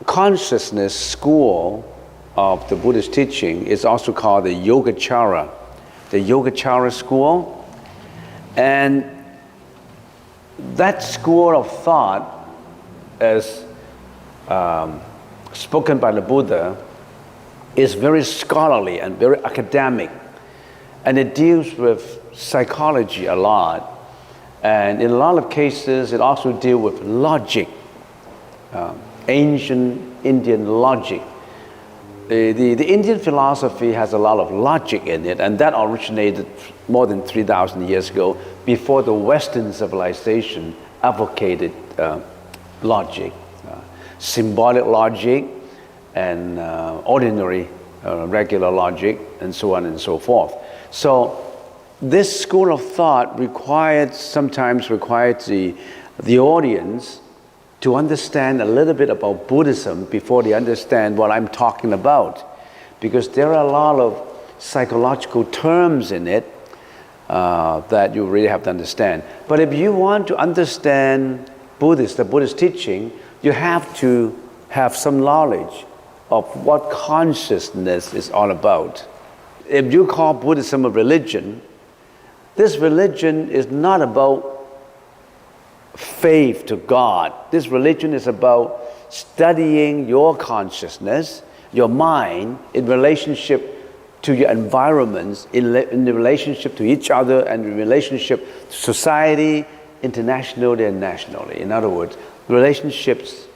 Consciousness school of the Buddhist teaching is also called the Yogacara, the Yogacara school. And that school of thought, as spoken by the Buddha, is very scholarly and very academic. And it deals with psychology a lot. And in a lot of cases, it also deals with logic, ancient Indian logic. The Indian philosophy has a lot of logic in it, and that originated more than 3,000 years ago, before the Western civilization advocated logic, symbolic logic, and ordinary, regular logic, and so on and so forth. So this school of thought sometimes required the audience to understand a little bit about Buddhism before they understand what I'm talking about. Because there are a lot of psychological terms in it that you really have to understand. But if you want to understand the Buddhist teaching, you have to have some knowledge of what consciousness is all about. If you call Buddhism a religion, this religion is not about faith to God. This religion is about studying your consciousness, your mind, in relationship to your environments, in the relationship to each other, and in relationship to society, internationally and nationally. In other words, relationships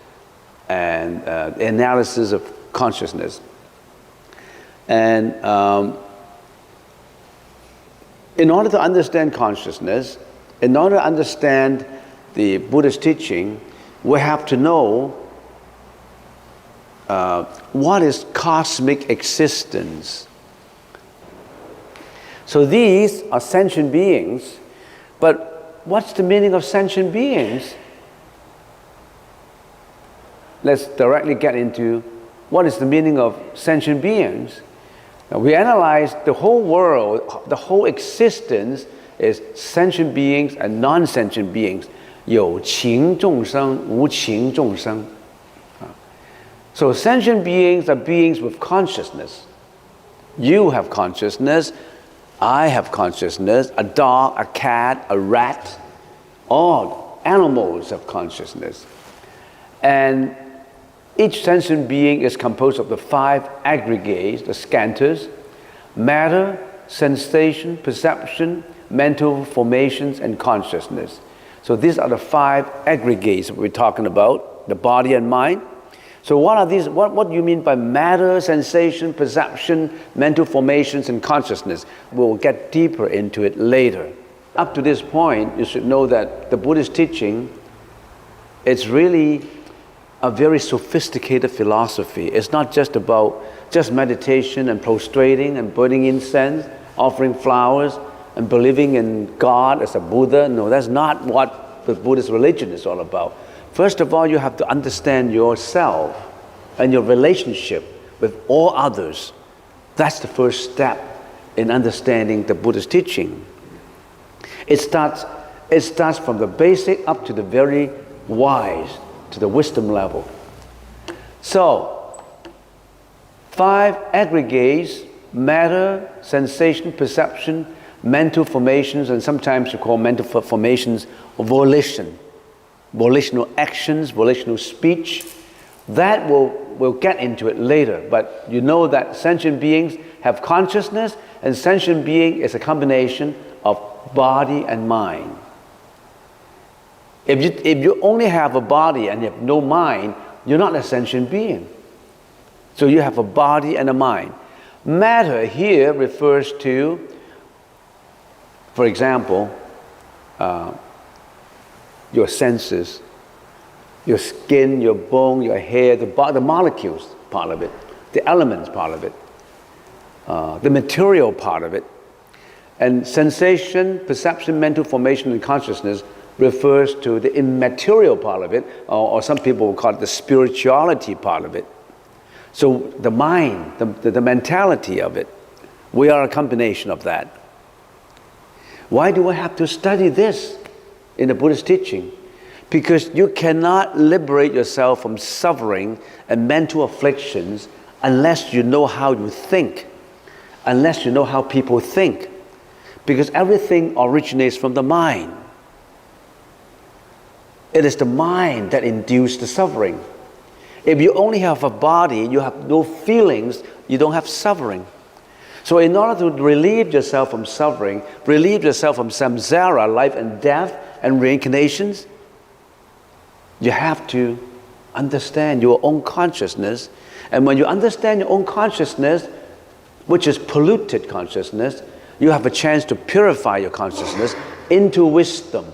and analysis of consciousness. And in order to understand consciousness, in order to understand the Buddhist teaching, we have to know what is cosmic existence. So these are sentient beings, but what's the meaning of sentient beings? Let's directly get into what is the meaning of sentient beings. Now, we analyze the whole world, the whole existence is sentient beings and non-sentient beings. 有情众生, 无情众生. So sentient beings are beings with consciousness. You have consciousness, I have consciousness, a dog, a cat, a rat, all animals have consciousness. And each sentient being is composed of the 5 aggregates, the skandhas: matter, sensation, perception, mental formations, and consciousness. So these are the 5 aggregates we're talking about, the body and mind. So what are these? What do you mean by matter, sensation, perception, mental formations, and consciousness? We'll get deeper into it later. Up to this point, you should know that the Buddhist teaching, it's really a very sophisticated philosophy. It's not just about just meditation and prostrating and burning incense, offering flowers, and believing in God as a Buddha. No, that's not what the Buddhist religion is all about. First of all, you have to understand yourself and your relationship with all others. That's the first step in understanding the Buddhist teaching. It starts from the basic up to the very wise, to the wisdom level. So, 5 aggregates: matter, sensation, perception, mental formations, and sometimes you call mental formations volition, volitional actions, volitional speech. That we'll get into it later, but you know that sentient beings have consciousness, and sentient being is a combination of body and mind. If you only have a body and you have no mind, you're not a sentient being. So you have a body and a mind. Matter here refers to, for example, your senses, your skin, your bone, your hair, the molecules part of it, the elements part of it, the material part of it. And sensation, perception, mental formation, and consciousness refers to the immaterial part of it, or some people will call it the spirituality part of it. So the mind, the mentality of it, we are a combination of that. Why do I have to study this in the Buddhist teaching? Because you cannot liberate yourself from suffering and mental afflictions unless you know how you think, unless you know how people think. Because everything originates from the mind. It is the mind that induces the suffering. If you only have a body, you have no feelings, you don't have suffering. So in order to relieve yourself from suffering, relieve yourself from samsara, life and death and reincarnations, you have to understand your own consciousness. And when you understand your own consciousness, which is polluted consciousness, you have a chance to purify your consciousness into wisdom.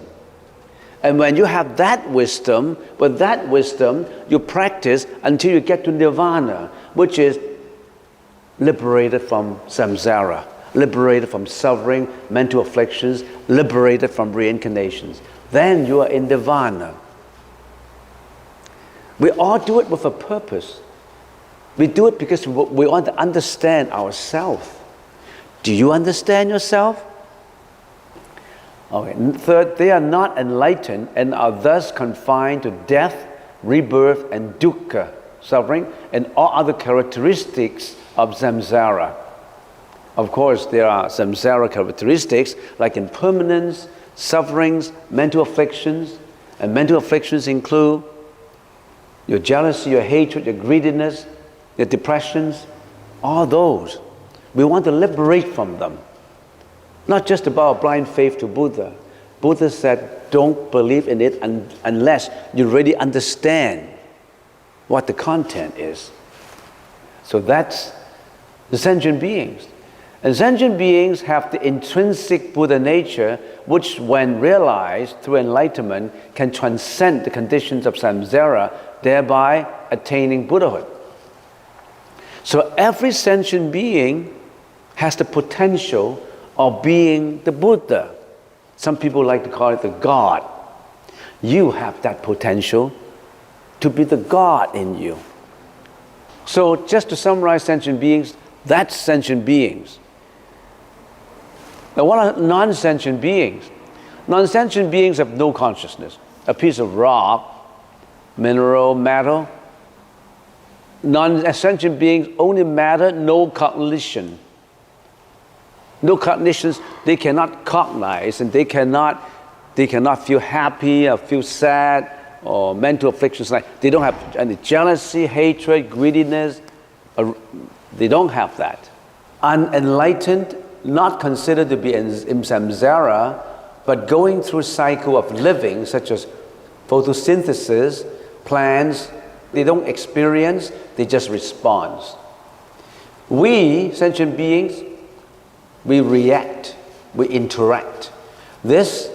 And when you have that wisdom, with that wisdom, you practice until you get to nirvana, which is liberated from samsara, liberated from suffering, mental afflictions, liberated from reincarnations. Then you are in nirvana. We all do it with a purpose. We do it because we want to understand ourselves. Do you understand yourself? Okay. Third, they are not enlightened and are thus confined to death, rebirth, and dukkha, suffering, and all other characteristics of samsara. Of course, there are samsara characteristics like impermanence, sufferings, mental afflictions, and mental afflictions include your jealousy, your hatred, your greediness, your depressions, all those. We want to liberate from them. Not just about blind faith to Buddha. Buddha said, don't believe in it unless you really understand what the content is. So that's the sentient beings. And sentient beings have the intrinsic Buddha nature, which when realized through enlightenment can transcend the conditions of samsara, thereby attaining Buddhahood. So every sentient being has the potential of being the Buddha. Some people like to call it the God. You have that potential to be the God in you. So just to summarize sentient beings, that's sentient beings. Now what are non-sentient beings? Non-sentient beings have no consciousness. A piece of rock, mineral, metal. Non-sentient beings only matter, no cognition. No cognitions, they cannot cognize and they cannot feel happy or feel sad or mental afflictions. Like they don't have any jealousy, hatred, greediness. They don't have that. Unenlightened, not considered to be in samsara, but going through a cycle of living, such as photosynthesis, plants. They don't experience, they just respond. We, sentient beings, we react, we interact. This,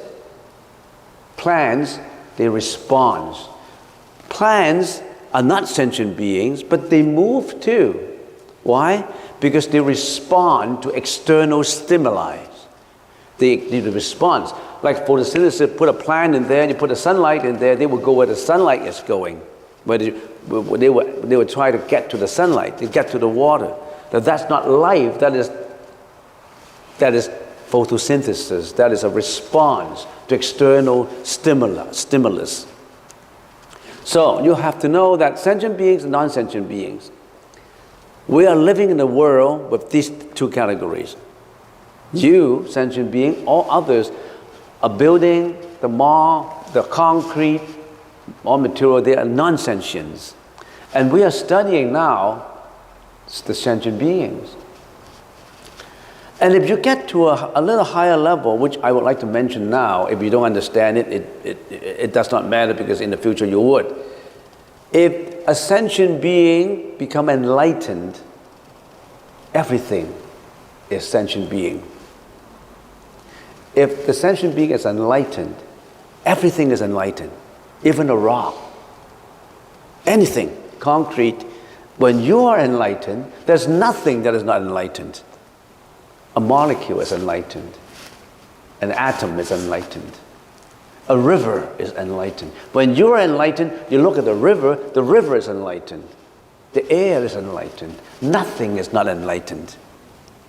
plants, they respond. Plants are not sentient beings, but they move too. Why? Because they respond to external stimuli. They respond. Like photosynthesis, put a plant in there, and you put the sunlight in there, they will go where the sunlight is going. Where they would try to get to the sunlight, to get to the water. That's not life, that is photosynthesis, that is a response to external stimulus. So you have to know that sentient beings and non-sentient beings, we are living in a world with these two categories. You, sentient being, all others, a building, the mall, the concrete, all material, they are non-sentients. And we are studying now the sentient beings. And if you get to a little higher level, which I would like to mention now, if you don't understand it, it does not matter because in the future you would. If a sentient being become enlightened, everything is sentient being. If the sentient being is enlightened, everything is enlightened. Even a rock, anything, concrete. When you are enlightened, there's nothing that is not enlightened. A molecule is enlightened. An atom is enlightened. A river is enlightened. When you are enlightened, you look at the river is enlightened. The air is enlightened. Nothing is not enlightened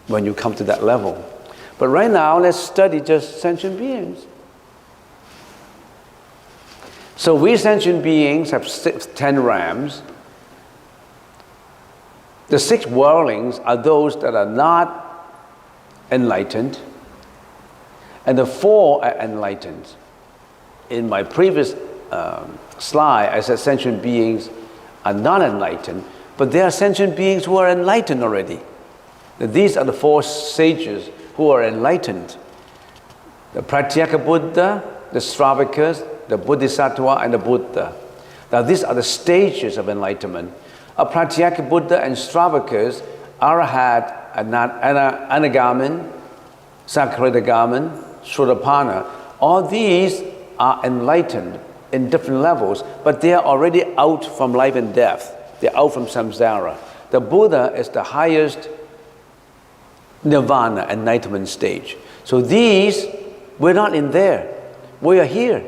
when you come to that level. But right now, let's study just sentient beings. So we sentient beings have 10 realms. The 6 worldlings are those that are not enlightened, and the 4 are enlightened. In my previous slide, I said sentient beings are not enlightened, but there are sentient beings who are enlightened already. These are the 4 sages who are enlightened. The Pratyeka Buddha, the Stravakas, the Bodhisattva, and the Buddha. Now these are the stages of enlightenment. A Pratyeka Buddha and Stravakas, Arahat, Anagamin, Sakritagamin, Shodapana, all these are enlightened in different levels, but they are already out from life and death. They're out from samsara. The Buddha is the highest nirvana, enlightenment stage. So these, we're not in there. We are here.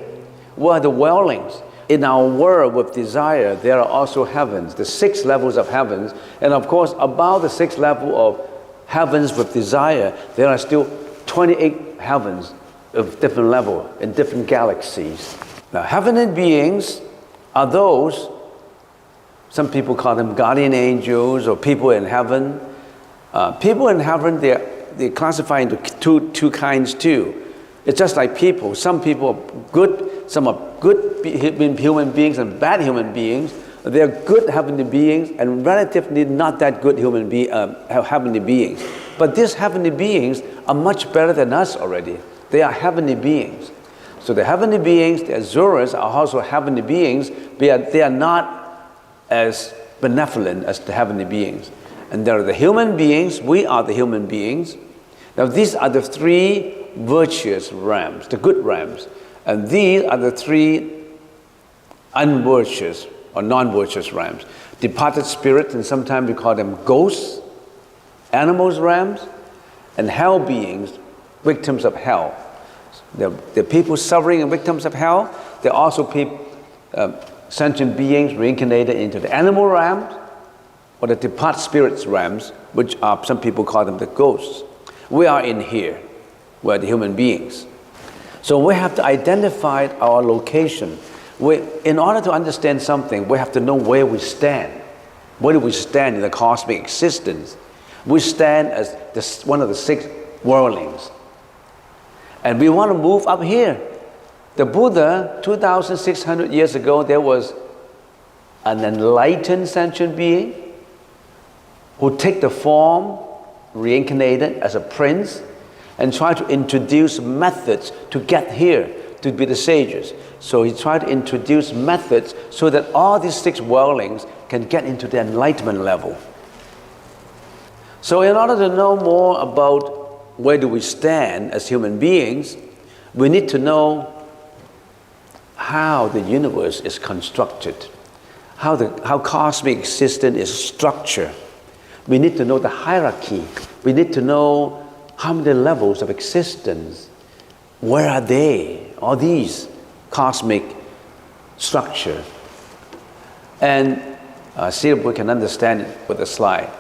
We are the worldlings. In our world with desire, there are also heavens, the 6 levels of heavens. And of course, above the 6th level of heavens with desire, there are still 28 heavens of different level in different galaxies. Now, heavenly beings are those, some people call them guardian angels or people in heaven. People in heaven, they classify into two kinds too. It's just like people. Some people are good, some are good human beings and bad human beings. They're good heavenly beings and relatively not that good heavenly beings. But these heavenly beings are much better than us already. They are heavenly beings. So the heavenly beings, the Asuras, are also heavenly beings, but they are not as benevolent as the heavenly beings. And there are the human beings, we are the human beings. Now these are the 3 virtuous realms, the good realms. And these are the 3 unvirtuous or non-virtuous realms. Departed spirits, and sometimes we call them ghosts, animals realms, and hell beings, victims of hell. The people suffering and victims of hell, they're also sentient beings reincarnated into the animal realms or the departed spirits realms, which are, some people call them the ghosts. We are in here. We are the human beings. So we have to identify our location. In order to understand something, we have to know where we stand. Where do we stand in the cosmic existence? We stand as one of the 6 worldlings. And we want to move up here. The Buddha, 2,600 years ago, there was an enlightened sentient being who took the form, reincarnated as a prince, and tried to introduce methods to get here, to be the sages. So he tried to introduce methods so that all these 6 worldlings can get into the enlightenment level. So in order to know more about where do we stand as human beings, we need to know how the universe is constructed, how cosmic existence is structured. We need to know the hierarchy. We need to know how many levels of existence. Where are they? All these cosmic structure. And see if we can understand it with a slide.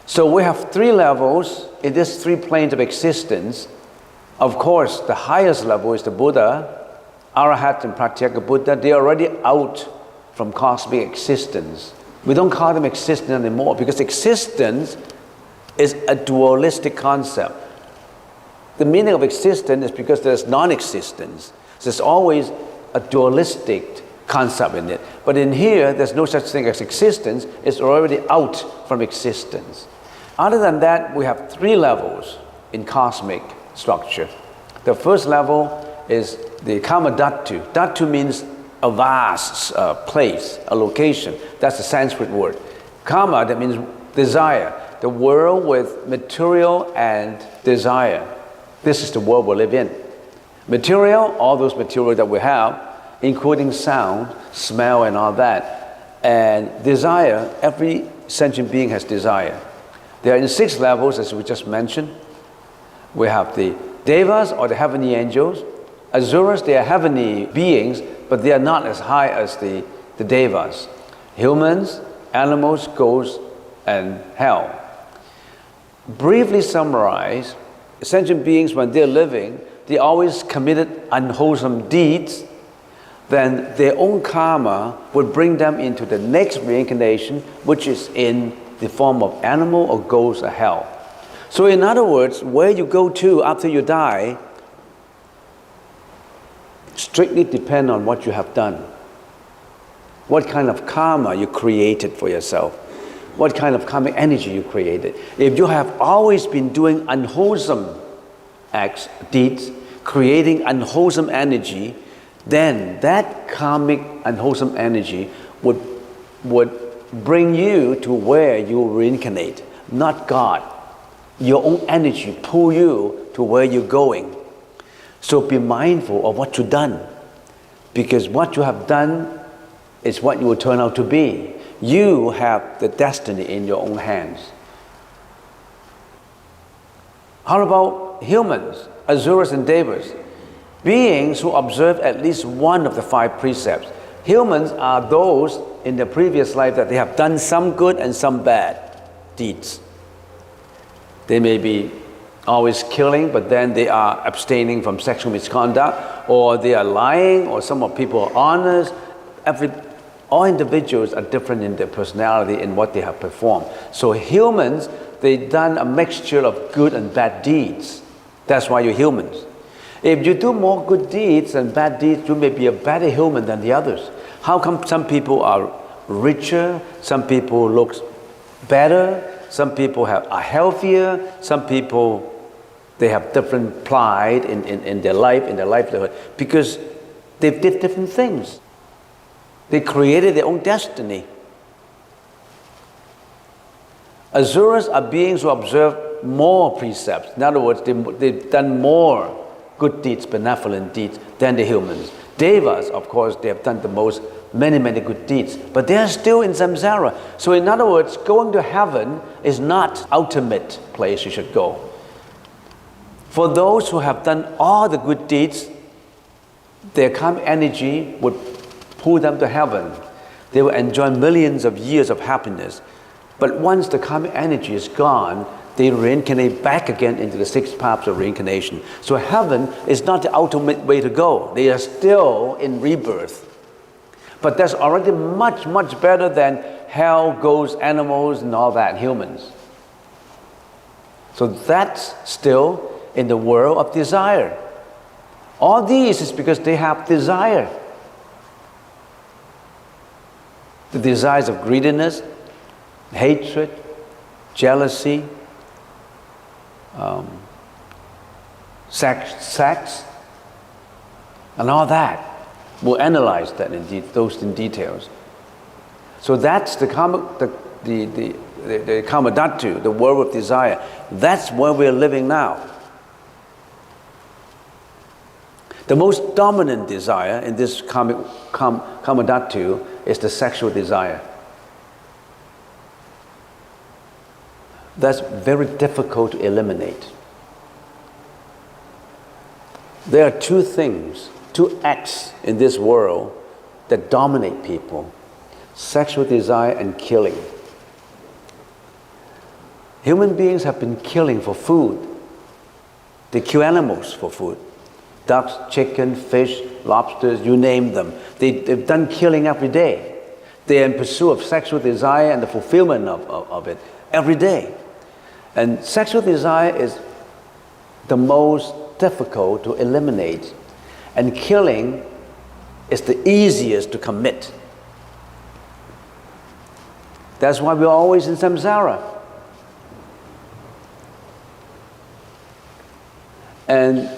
So we have 3 levels in these 3 planes of existence. Of course, the highest level is the Buddha, Arahat and Pratyeka Buddha. They are already out from cosmic existence. We don't call them existence anymore because existence is a dualistic concept. The meaning of existence is because there's non-existence. There's always a dualistic concept in it. But in here, there's no such thing as existence. It's already out from existence. Other than that, we have 3 levels in cosmic structure. The first level is the Kama Dhatu. Dhatu means a vast place, a location. That's the Sanskrit word. Kama, that means desire. The world with material and desire. This is the world we live in. Material, all those materials that we have, including sound, smell, and all that. And desire, every sentient being has desire. They are in 6 levels, as we just mentioned. We have the Devas, or the heavenly angels. Asuras, they are heavenly beings, but they are not as high as the Devas. Humans, animals, ghosts, and hell. Briefly summarized, sentient beings, when they're living, they always committed unwholesome deeds. Then their own karma would bring them into the next reincarnation, which is in the form of animal or ghost or hell. So in other words, where you go to after you die strictly depend on what you have done. What kind of karma you created for yourself. What kind of karmic energy you created. If you have always been doing unwholesome acts, deeds, creating unwholesome energy, then that karmic unwholesome energy would bring you to where you reincarnate, not God. Your own energy pull you to where you're going. So be mindful of what you've done, because what you have done is what you will turn out to be. You have the destiny in your own hands. How about humans, asuras and devas? Beings who observe at least one of the 5 precepts. Humans are those in the previous life that they have done some good and some bad deeds. They may be always killing, but then they are abstaining from sexual misconduct, or they are lying, or some of people are honest. All individuals are different in their personality and what they have performed. So humans, they've done a mixture of good and bad deeds. That's why you're humans. If you do more good deeds than bad deeds, you may be a better human than the others. How come some people are richer, some people look better, some people are healthier, some people, they have different pride in their life, in their livelihood, because they did different things. They created their own destiny. Asuras are beings who observe more precepts. In other words, they've done more good deeds, benevolent deeds than the humans. Devas, of course, they have done the most, many good deeds, but they are still in samsara. So in other words, going to heaven is not ultimate place you should go. For those who have done all the good deeds, their karmic energy would pull them to heaven. They will enjoy millions of years of happiness. But once the karmic energy is gone, they reincarnate back again into the 6 paths of reincarnation. So heaven is not the ultimate way to go. They are still in rebirth. But that's already much better than hell, ghosts, animals, and all that, humans. So that's still in the world of desire. All these is because they have desire. The desires of greediness, hatred, jealousy, sex, and all that. We'll analyze that those in details. So that's the karma dhatu, the world of desire. That's where we're living now. The most dominant desire in this karma dhatu is the sexual desire. That's very difficult to eliminate. There are 2 things, 2 acts in this world that dominate people: sexual desire and killing. Human beings have been killing for food. They kill animals for food. Ducks, chicken, fish, lobsters, you name them. They've done killing every day. They are in pursuit of sexual desire and the fulfillment of it every day. And sexual desire is the most difficult to eliminate. And killing is the easiest to commit. That's why we're always in samsara. And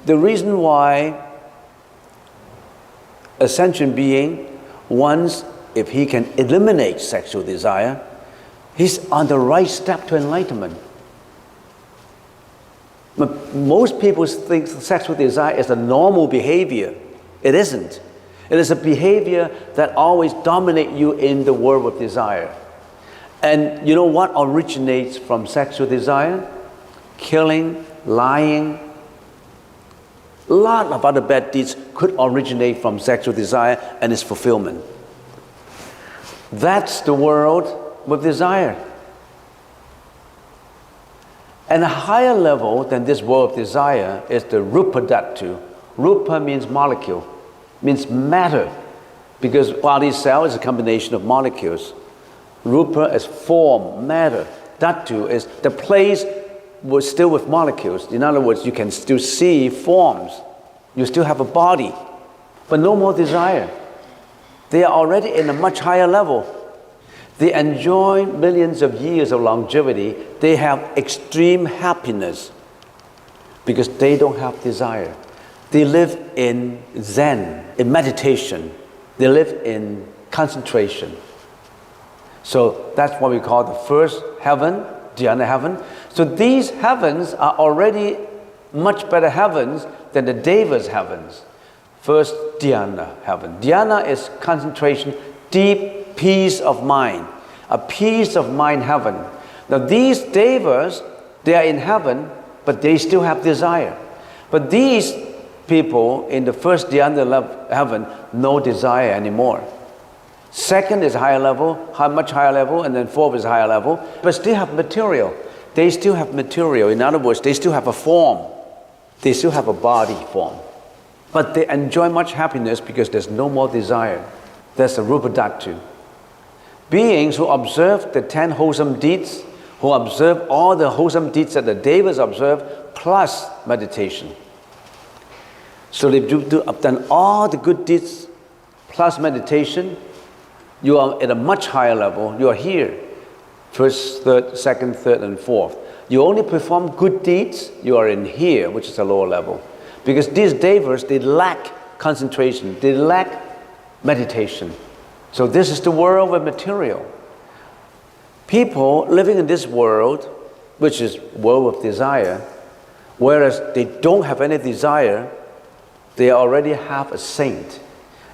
the reason why a sentient being, once if he can eliminate sexual desire, he's on the right step to enlightenment. But most people think sexual desire is a normal behavior. It isn't. It is a behavior that always dominates you in the world of desire. And you know what originates from sexual desire? Killing, lying. A lot of other bad deeds could originate from sexual desire and its fulfillment. That's the world with desire. And a higher level than this world of desire is the rupa dhatu. Rupa means molecule, means matter, because body cell is a combination of molecules. Rupa is form, matter. Dhatu is the place still with molecules. In other words, you can still see forms. You still have a body, but no more desire. They are already in a much higher level. They enjoy millions of years of longevity. They have extreme happiness because they don't have desire. They live in Zen, in meditation. They live in concentration. So that's what we call the first heaven, dhyana heaven. So these heavens are already much better heavens than the Deva's heavens. First, dhyana heaven. Dhyana is concentration, deep peace of mind, a peace of mind heaven. Now these Devas, they are in heaven, but they still have desire. But these people in the first dhyana heaven, no desire anymore. Second is higher level, much higher level, and then fourth is higher level, but still have material. They still have material. In other words, they still have a form. They still have a body form. But they enjoy much happiness because there's no more desire. That's the rupa dhatu. Beings who observe the 10 wholesome deeds, who observe all the wholesome deeds that the Devas observe, plus meditation. So if you have done all the good deeds plus meditation, you are at a much higher level. You are here, first, third, second, third, and fourth. You only perform good deeds, you are in here, which is a lower level. Because these Devas, they lack concentration, they lack meditation. So this is the world with material. People living in this world, which is world of desire, whereas they don't have any desire, they already have a saint.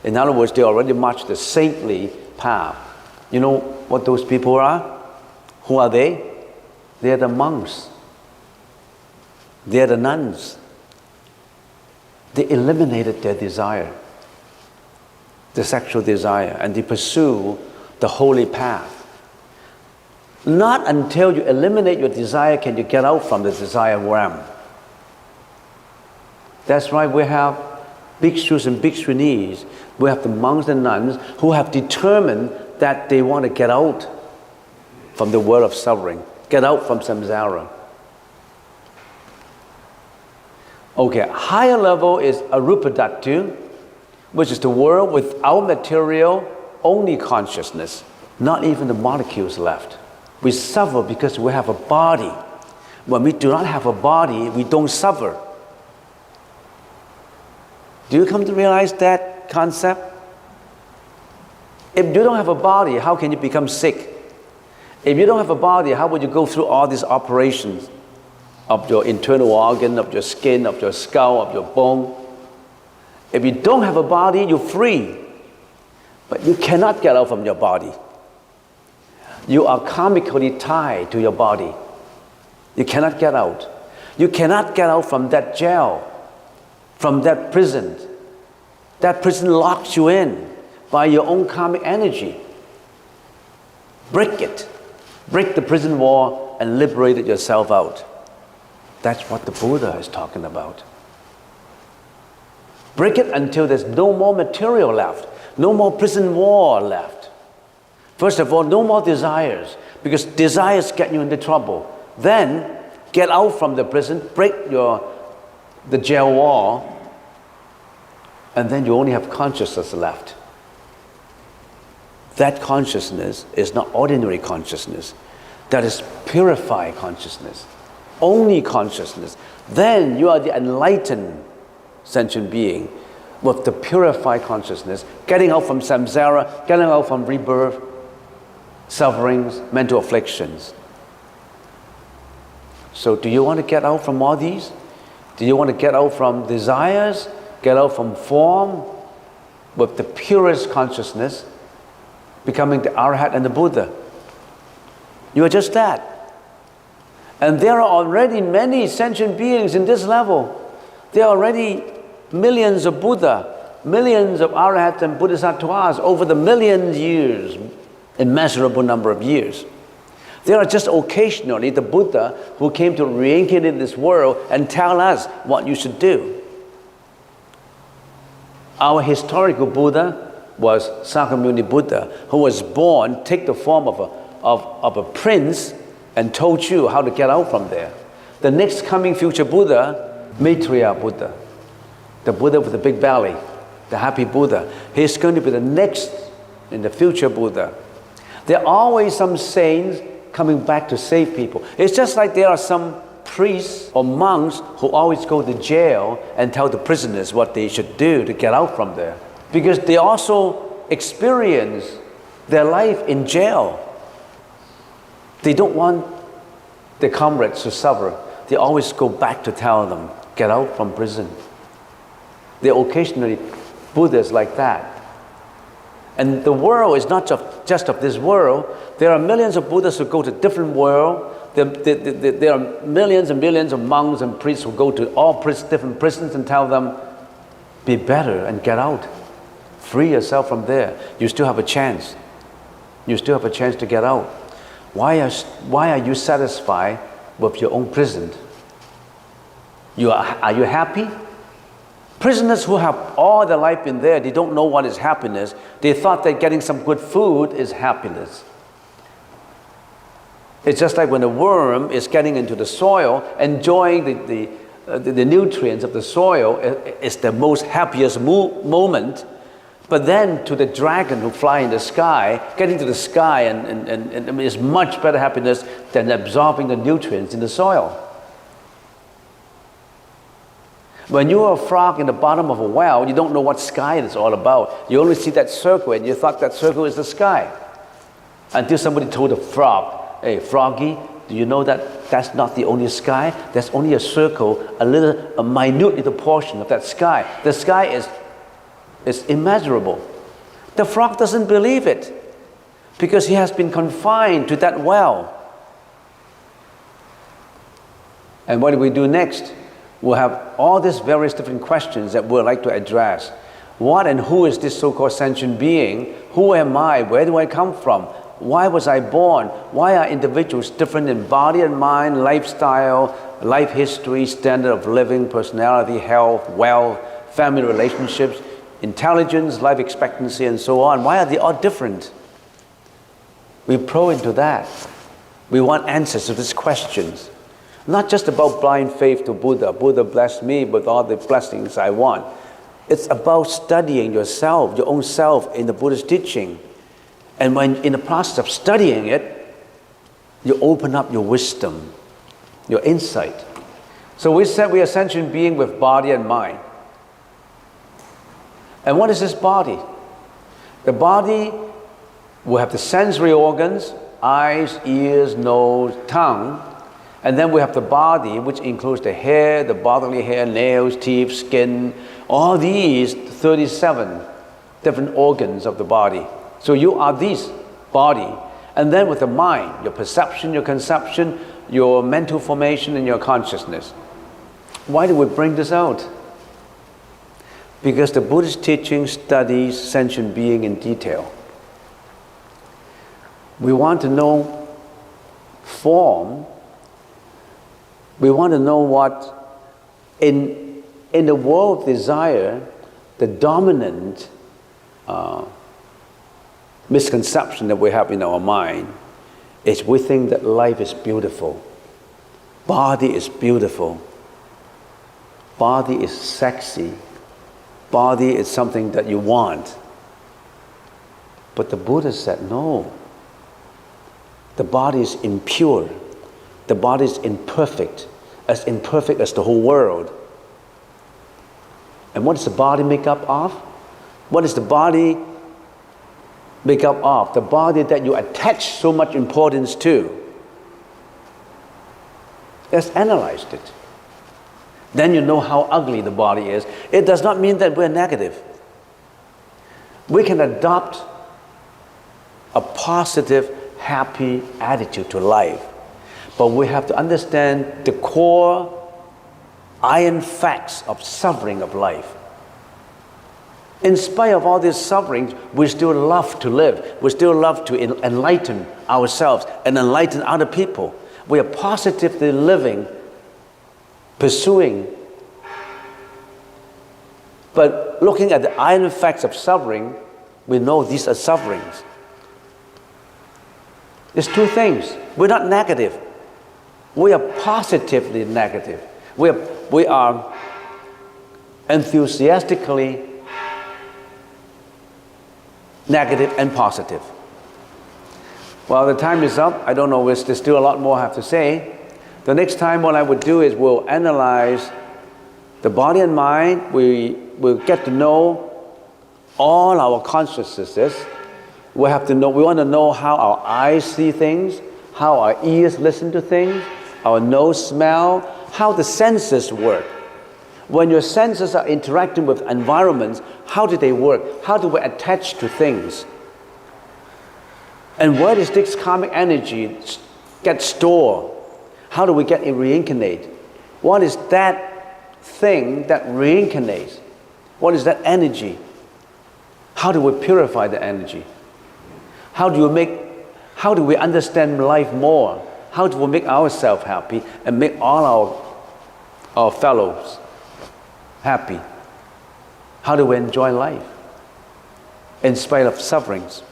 In other words, they already march the saintly path. You know what those people are? Who are they? They are the monks. They are the nuns. They eliminated their desire, the sexual desire, and they pursue the holy path. Not until you eliminate your desire can you get out from the desire realm. That's why we have bhikshus and bhikshunis. We have the monks and nuns who have determined that they want to get out from the world of suffering, get out from samsara. Okay, higher level is arupa dhatu, which is the world without material, only consciousness, not even the molecules left. We suffer because we have a body. When we do not have a body, we don't suffer. Do you come to realize that concept? If you don't have a body, how can you become sick? If you don't have a body, how would you go through all these operations of your internal organ, of your skin, of your skull, of your bone? If you don't have a body, you're free. But you cannot get out from your body. You are karmically tied to your body. You cannot get out. You cannot get out from that jail, from that prison. That prison locks you in by your own karmic energy. Break it. Break the prison wall and liberate yourself out. That's what the Buddha is talking about. Break it until there's no more material left, no more prison wall left. First of all, no more desires, because desires get you into trouble. Then, get out from the prison, break the jail wall, and then you only have consciousness left. That consciousness is not ordinary consciousness. That is purified consciousness. Only consciousness. Then you are the enlightened sentient being with the purified consciousness, getting out from samsara, getting out from rebirth, sufferings, mental afflictions. So do you want to get out from all these? Do you want to get out from desires, get out from form with the purest consciousness, becoming the Arhat and the Buddha? You are just that. And there are already many sentient beings in this level. There are already millions of Buddha, millions of Arhats and Bodhisattvas over the million years, immeasurable number of years. There are just occasionally the Buddha who came to reincarnate in this world and tell us what you should do. Our historical Buddha was Sakyamuni Buddha, who was born, take the form of a prince, and told you how to get out from there. The next coming future Buddha, Maitreya Buddha, the Buddha with the big belly, the happy Buddha, he's going to be the next in the future Buddha. There are always some saints coming back to save people. It's just like there are some priests or monks who always go to jail and tell the prisoners what they should do to get out from there. Because they also experience their life in jail. They don't want their comrades to suffer. They always go back to tell them, get out from prison. There are occasionally Buddhas like that. And the world is not just of this world. There are millions of Buddhas who go to different worlds. There are millions and millions of monks and priests who go to all different prisons and tell them, be better and get out. Free yourself from there. You still have a chance. You still have a chance to get out. Why are you satisfied with your own prison? Are you happy? Prisoners who have all their life in there, they don't know what is happiness. They thought that getting some good food is happiness. It's just like when a worm is getting into the soil, enjoying the nutrients of the soil is the most happiest moment. But then to the dragon who fly in the sky, getting to the sky and is much better happiness than absorbing the nutrients in the soil. When you're a frog in the bottom of a well, you don't know what sky is all about. You only see that circle and you thought that circle is the sky. Until somebody told a frog, hey, froggy, do you know that that's not the only sky? There's only a circle, a minute little portion of that sky. The sky is immeasurable. The frog doesn't believe it because he has been confined to that well. And what do we do next? We'll have all these various different questions that we'd like to address. What and who is this so-called sentient being? Who am I? Where do I come from? Why was I born? Why are individuals different in body and mind, lifestyle, life history, standard of living, personality, health, wealth, family relationships, intelligence, life expectancy, and so on? Why are they all different? We probe into that. We want answers to these questions. Not just about blind faith to Buddha. Buddha blessed me with all the blessings I want. It's about studying yourself, your own self in the Buddha's teaching. And when in the process of studying it, you open up your wisdom, your insight. So we said we are a sentient being with body and mind. And what is this body? The body will have the sensory organs, eyes, ears, nose, tongue. And then we have the body, which includes the hair, the bodily hair, nails, teeth, skin, all these 37 different organs of the body. So you are this body. And then with the mind, your perception, your conception, your mental formation, and your consciousness. Why do we bring this out? Because the Buddhist teaching studies sentient being in detail. We want to know form. We want to know what, in the world of desire, the dominant misconception that we have in our mind is we think that life is beautiful. Body is beautiful. Body is sexy. Body is something that you want. But the Buddha said, no. The body is impure. The body is imperfect as the whole world. And what is the body make up of? What is the body make up of? The body that you attach so much importance to. Let's analyze it. Then you know how ugly the body is. It does not mean that we're negative. We can adopt a positive, happy attitude to life. But we have to understand the core iron facts of suffering of life. In spite of all these sufferings, we still love to live. We still love to enlighten ourselves and enlighten other people. We are positively living, pursuing. But looking at the iron facts of suffering, we know these are sufferings. There's two things. We're not negative. We are positively negative. We are enthusiastically negative and positive. Well, the time is up. I don't know, there's still a lot more I have to say. The next time what I would do is we'll analyze the body and mind. We will get to know all our consciousnesses. We want to know how our eyes see things, how our ears listen to things, our nose smell, how the senses work. When your senses are interacting with environments, how do they work? How do we attach to things? And where does this karmic energy get stored? How do we get it reincarnate? What is that thing that reincarnates? What is that energy? How do we purify the energy? How do we understand life more? How do we make ourselves happy and make all our fellows happy? How do we enjoy life in spite of sufferings?